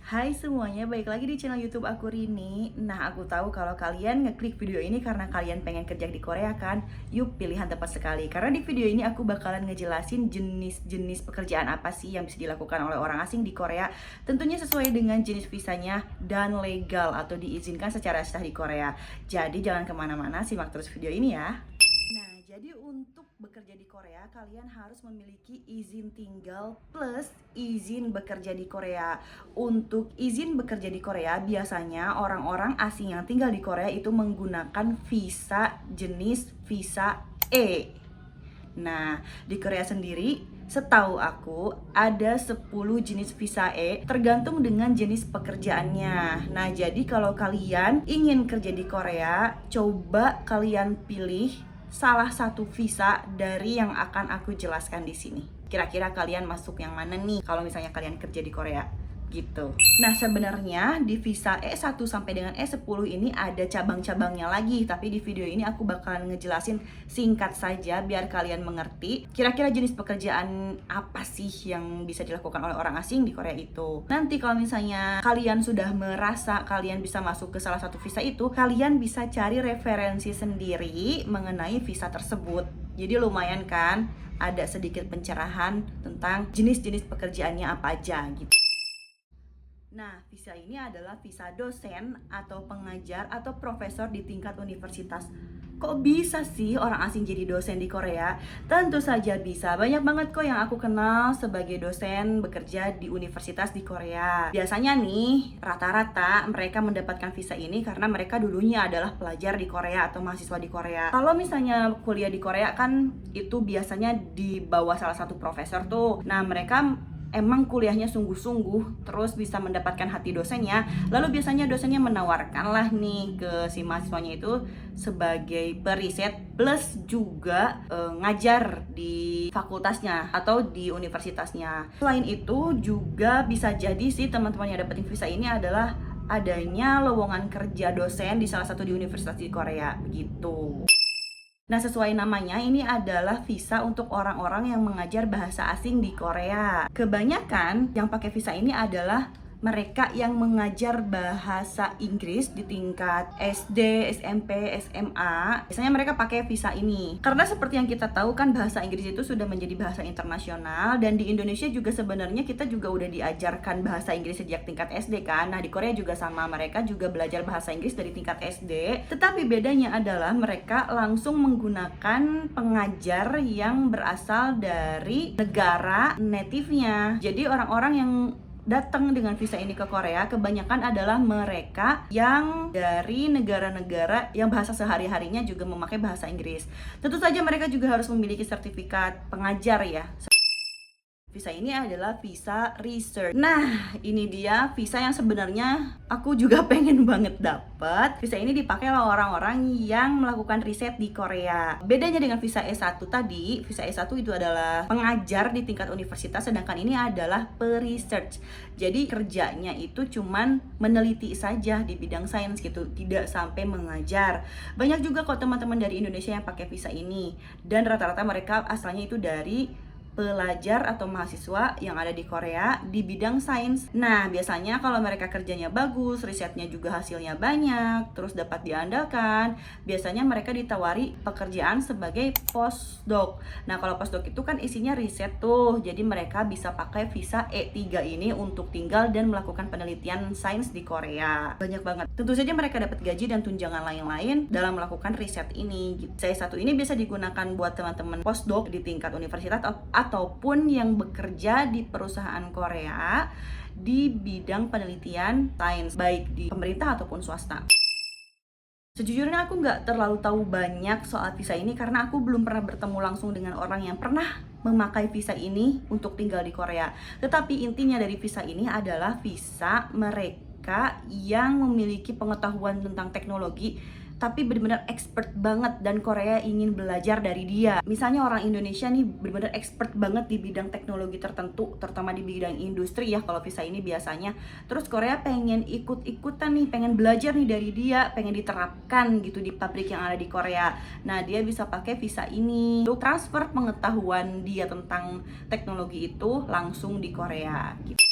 Hai semuanya, balik lagi di channel YouTube aku Rini. Nah, aku tahu kalau kalian ngeklik video ini karena kalian pengen kerja di Korea kan? Yuk, pilihan tepat sekali. Karena di video ini aku bakalan ngejelasin jenis-jenis pekerjaan apa sih yang bisa dilakukan oleh orang asing di Korea. Tentunya sesuai dengan jenis visanya dan legal atau diizinkan secara sah di Korea. Jadi jangan kemana-mana, simak terus video ini ya. Nah, jadi untuk bekerja di Korea, kalian harus memiliki izin tinggal plus izin bekerja di Korea. Untuk izin bekerja di Korea, biasanya orang-orang asing yang tinggal di Korea itu menggunakan visa jenis visa E. Nah, di Korea sendiri, setahu aku ada 10 jenis visa E tergantung dengan jenis pekerjaannya. Nah, jadi kalau kalian ingin kerja di Korea, coba kalian pilih salah satu visa dari yang akan aku jelaskan di sini. Kira-kira kalian masuk yang mana nih kalau misalnya kalian kerja di Korea? Gitu. Nah, sebenarnya di visa E1 sampai dengan E10 ini ada cabang-cabangnya lagi, tapi di video ini aku bakalan ngejelasin singkat saja biar kalian mengerti kira-kira jenis pekerjaan apa sih yang bisa dilakukan oleh orang asing di Korea itu. Nanti kalau misalnya kalian sudah merasa kalian bisa masuk ke salah satu visa itu, kalian bisa cari referensi sendiri mengenai visa tersebut. Jadi lumayan kan, ada sedikit pencerahan tentang jenis-jenis pekerjaannya apa aja gitu. Nah, visa ini adalah visa dosen atau pengajar atau profesor di tingkat universitas. Kok bisa sih orang asing jadi dosen di Korea? Tentu saja bisa. Banyak banget kok yang aku kenal sebagai dosen bekerja di universitas di Korea. Biasanya nih, rata-rata mereka mendapatkan visa ini karena mereka dulunya adalah pelajar di Korea atau mahasiswa di Korea. Kalau misalnya kuliah di Korea kan itu biasanya di bawah salah satu profesor tuh. Nah, mereka emang kuliahnya sungguh-sungguh terus bisa mendapatkan hati dosennya, lalu biasanya dosennya menawarkan lah nih ke si mahasiswanya itu sebagai periset plus juga ngajar di fakultasnya atau di universitasnya. Selain itu juga bisa jadi sih teman-teman yang dapetin visa ini adalah adanya lowongan kerja dosen di salah satu di universitas di Korea begitu. Nah, sesuai namanya, ini adalah visa untuk orang-orang yang mengajar bahasa asing di Korea. Kebanyakan yang pakai visa ini adalah mereka yang mengajar bahasa Inggris di tingkat SD, SMP, SMA. Biasanya mereka pakai visa ini. Karena seperti yang kita tahu kan bahasa Inggris itu sudah menjadi bahasa internasional, dan di Indonesia juga sebenarnya kita juga udah diajarkan bahasa Inggris sejak tingkat SD kan. Nah, di Korea juga sama, mereka juga belajar bahasa Inggris dari tingkat SD. Tetapi bedanya adalah mereka langsung menggunakan pengajar yang berasal dari negara native-nya. Jadi orang-orang yang datang dengan visa ini ke Korea kebanyakan adalah mereka yang dari negara-negara yang bahasa sehari-harinya juga memakai bahasa Inggris. Tentu saja mereka juga harus memiliki sertifikat pengajar ya. Visa ini adalah visa research. Nah, ini dia visa yang sebenarnya aku juga pengen banget dapat. Visa ini dipakai oleh orang-orang yang melakukan riset di Korea. Bedanya dengan visa E1 tadi, visa E1 itu adalah pengajar di tingkat universitas, sedangkan ini adalah peresearch. Jadi kerjanya itu cuman meneliti saja di bidang sains gitu, tidak sampai mengajar. Banyak juga kok teman-teman dari Indonesia yang pakai visa ini, dan rata-rata mereka asalnya itu dari pelajar atau mahasiswa yang ada di Korea di bidang sains. Nah, biasanya kalau mereka kerjanya bagus, risetnya juga hasilnya banyak, terus dapat diandalkan, biasanya mereka ditawari pekerjaan sebagai postdoc. Nah, kalau postdoc itu kan isinya riset tuh, jadi mereka bisa pakai visa E3 ini untuk tinggal dan melakukan penelitian sains di Korea. Banyak banget. Tentu saja mereka dapat gaji dan tunjangan lain-lain dalam melakukan riset ini. Visa E1 ini bisa digunakan buat teman-teman postdoc di tingkat universitas ataupun yang bekerja di perusahaan Korea di bidang penelitian sains, baik di pemerintah ataupun swasta. Sejujurnya aku nggak terlalu tahu banyak soal visa ini karena aku belum pernah bertemu langsung dengan orang yang pernah memakai visa ini untuk tinggal di Korea. Tetapi intinya dari visa ini adalah visa mereka yang memiliki pengetahuan tentang teknologi tapi benar-benar expert banget, dan Korea ingin belajar dari dia. Misalnya orang Indonesia nih benar-benar expert banget di bidang teknologi tertentu, terutama di bidang industri ya kalau visa ini biasanya. Terus Korea pengen ikut-ikutan nih, pengen belajar nih dari dia, pengen diterapkan gitu di pabrik yang ada di Korea. Nah, dia bisa pakai visa ini untuk transfer pengetahuan dia tentang teknologi itu langsung di Korea gitu.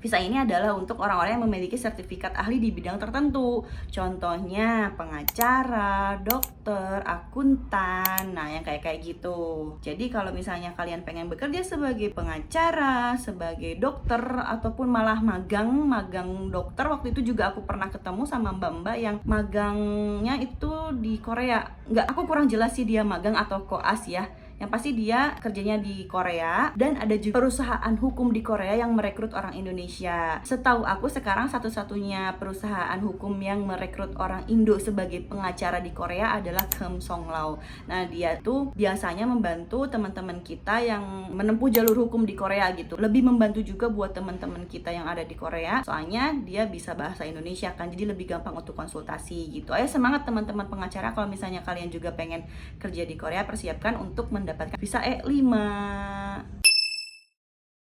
Visa ini adalah untuk orang-orang yang memiliki sertifikat ahli di bidang tertentu. Contohnya pengacara, dokter, akuntan, nah yang kayak gitu. Jadi kalau misalnya kalian pengen bekerja sebagai pengacara, sebagai dokter, ataupun malah magang dokter, waktu itu juga aku pernah ketemu sama mbak-mbak yang magangnya itu di Korea. Aku kurang jelas sih dia magang atau koas ya. Yang pasti dia kerjanya di Korea, dan ada juga perusahaan hukum di Korea yang merekrut orang Indonesia. Setahu aku sekarang satu-satunya perusahaan hukum yang merekrut orang Indo sebagai pengacara di Korea adalah Keum Song Lau. Nah, dia tuh biasanya membantu teman-teman kita yang menempuh jalur hukum di Korea gitu. Lebih membantu juga buat teman-teman kita yang ada di Korea, soalnya dia bisa bahasa Indonesia kan, jadi lebih gampang untuk konsultasi gitu. Ayo semangat teman-teman pengacara, kalau misalnya kalian juga pengen kerja di Korea, persiapkan untuk mendapatkan visa E5.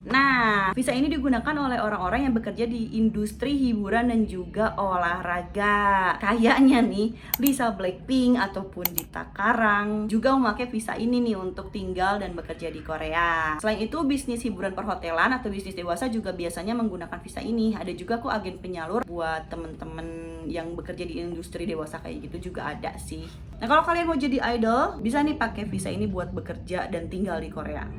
Nah, visa ini digunakan oleh orang-orang yang bekerja di industri hiburan dan juga olahraga. Kayaknya nih, Lisa Blackpink ataupun Dita Karang juga memakai visa ini nih untuk tinggal dan bekerja di Korea. Selain itu, bisnis hiburan perhotelan atau bisnis dewasa juga biasanya menggunakan visa ini. Ada juga kok agen penyalur buat temen-temen yang bekerja di industri dewasa kayak gitu juga ada sih. Nah, kalau kalian mau jadi idol, bisa nih pakai visa ini buat bekerja dan tinggal di Korea.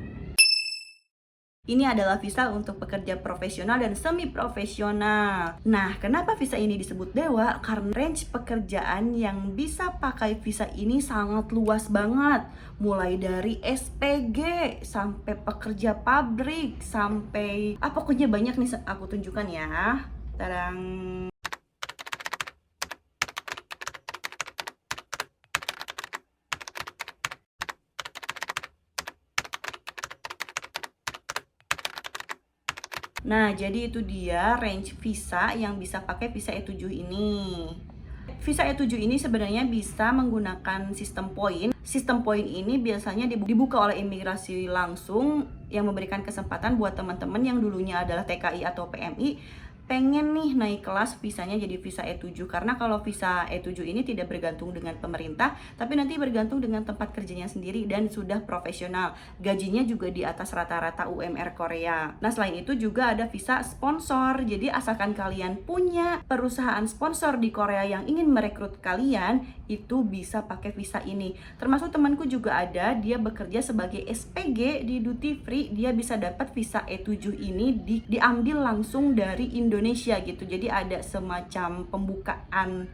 Ini adalah visa untuk pekerja profesional dan semi-profesional. Nah, kenapa visa ini disebut dewa? Karena range pekerjaan yang bisa pakai visa ini sangat luas banget. Mulai dari SPG, sampai pekerja pabrik, sampai... pokoknya banyak nih, aku tunjukkan ya. Tadang! Nah, jadi itu dia range visa yang bisa pakai visa E7 ini. Visa E7 ini sebenarnya bisa menggunakan sistem poin. Sistem poin ini biasanya dibuka oleh imigrasi langsung, yang memberikan kesempatan buat teman-teman yang dulunya adalah TKI atau PMI pengen nih naik kelas visanya jadi visa E7. Karena kalau visa E7 ini tidak bergantung dengan pemerintah, tapi nanti bergantung dengan tempat kerjanya sendiri dan sudah profesional. Gajinya juga di atas rata-rata UMR Korea. Nah, selain itu juga ada visa sponsor. Jadi asalkan kalian punya perusahaan sponsor di Korea yang ingin merekrut kalian, itu bisa pakai visa ini. Termasuk temanku juga ada, dia bekerja sebagai SPG di duty free, dia bisa dapat visa E7 ini diambil langsung dari Indonesia gitu. Jadi ada semacam pembukaan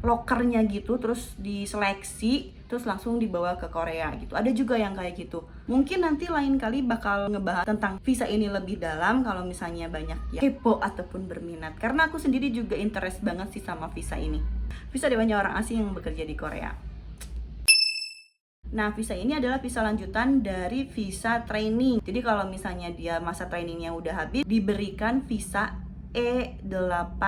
lokernya gitu, terus diseleksi, terus langsung dibawa ke Korea gitu. Ada juga yang kayak gitu. Mungkin nanti lain kali bakal ngebahas tentang visa ini lebih dalam kalau misalnya banyak ya kepo ataupun berminat. Karena aku sendiri juga interest banget sih sama visa ini. Visa banyak orang asing yang bekerja di Korea. Nah, visa ini adalah visa lanjutan dari visa training. Jadi kalau misalnya dia masa trainingnya udah habis, diberikan visa E8.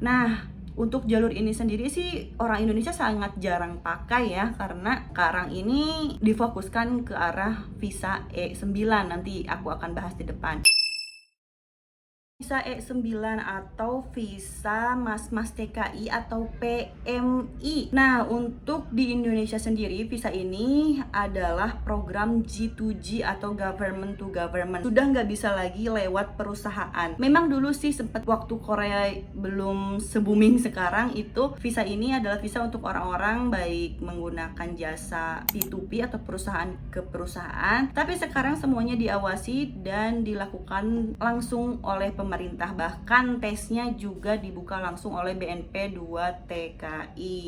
Nah, untuk jalur ini sendiri sih orang Indonesia sangat jarang pakai ya, karena sekarang ini difokuskan ke arah visa E9. Nanti aku akan bahas di depan. Visa E9 atau visa mas-mas TKI atau PMI. Nah, untuk di Indonesia sendiri, visa ini adalah program G2G atau government to government. Sudah nggak bisa lagi lewat perusahaan. Memang dulu sih sempat waktu Korea belum se-booming sekarang, itu visa ini adalah visa untuk orang-orang baik menggunakan jasa P2P atau perusahaan ke perusahaan. Tapi sekarang semuanya diawasi dan dilakukan langsung oleh pemerintah, bahkan tesnya juga dibuka langsung oleh BNP 2 TKI.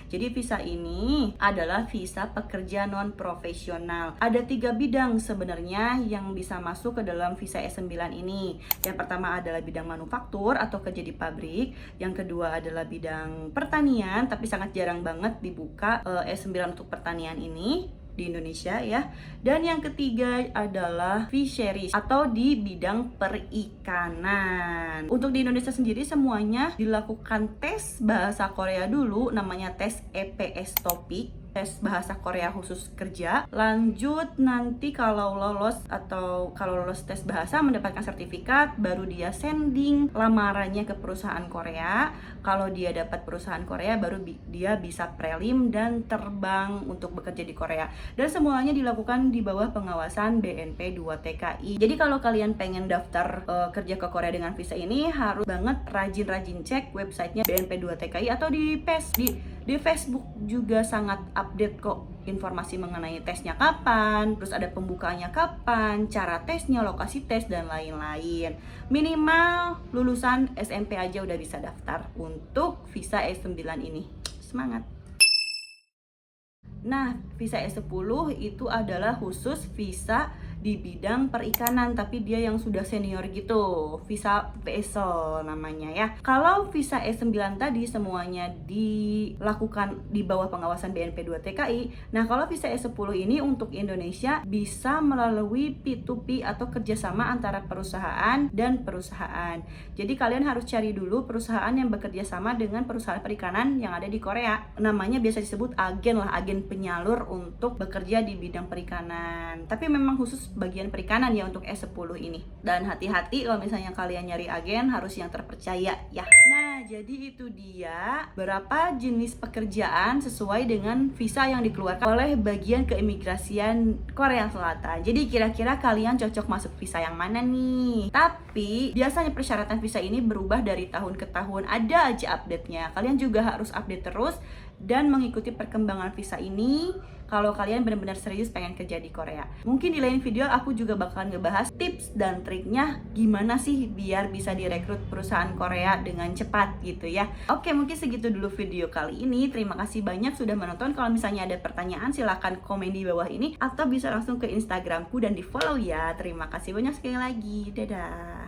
Jadi visa ini adalah visa pekerja non profesional. Ada 3 bidang sebenarnya yang bisa masuk ke dalam visa E9 ini. Yang pertama adalah bidang manufaktur atau kerja di pabrik. Yang kedua adalah bidang pertanian, tapi sangat jarang banget dibuka E9 untuk pertanian ini di Indonesia ya. Dan yang ketiga adalah fisheries atau di bidang perikanan. Untuk di Indonesia sendiri semuanya dilakukan tes bahasa Korea dulu, namanya tes EPS Topik. tes bahasa Korea khusus kerja. Lanjut nanti kalau lolos tes bahasa mendapatkan sertifikat, baru dia sending lamarannya ke perusahaan Korea. Kalau dia dapat perusahaan Korea, baru dia bisa prelim dan terbang untuk bekerja di Korea. Dan semuanya dilakukan di bawah pengawasan BNP 2 TKI. Jadi kalau kalian pengen daftar kerja ke Korea dengan visa ini, harus banget rajin-rajin cek websitenya BNP 2 TKI atau di Facebook juga sangat update kok informasi mengenai tesnya kapan, terus ada pembukaannya kapan, cara tesnya, lokasi tes, dan lain-lain. Minimal lulusan SMP aja udah bisa daftar untuk visa S9 ini. Semangat! Nah, visa S10 itu adalah khusus visa di bidang perikanan, tapi dia yang sudah senior gitu, visa vessel namanya ya. Kalau visa S9 tadi semuanya dilakukan di bawah pengawasan BNP 2 TKI. Nah, kalau visa S10 ini untuk Indonesia bisa melalui P2P atau kerjasama antara perusahaan dan perusahaan. Jadi kalian harus cari dulu perusahaan yang bekerja sama dengan perusahaan perikanan yang ada di Korea. Namanya biasa disebut agen lah, agen penyalur untuk bekerja di bidang perikanan. Tapi memang khusus bagian perikanan ya untuk S10 ini. Dan hati-hati kalau misalnya kalian nyari agen, harus yang terpercaya ya. Nah, jadi itu dia berapa jenis pekerjaan sesuai dengan visa yang dikeluarkan oleh bagian keimigrasian Korea Selatan. Jadi kira-kira kalian cocok masuk visa yang mana nih? Tapi biasanya persyaratan visa ini berubah dari tahun ke tahun, ada aja update-nya. Kalian juga harus update terus dan mengikuti perkembangan visa ini kalau kalian benar-benar serius pengen kerja di Korea. Mungkin di lain video aku juga bakalan ngebahas tips dan triknya gimana sih biar bisa direkrut perusahaan Korea dengan cepat gitu ya. Oke, mungkin segitu dulu video kali ini. Terima kasih banyak sudah menonton. Kalau misalnya ada pertanyaan silahkan komen di bawah ini atau bisa langsung ke Instagramku dan di follow ya. Terima kasih banyak sekali lagi. Dadah.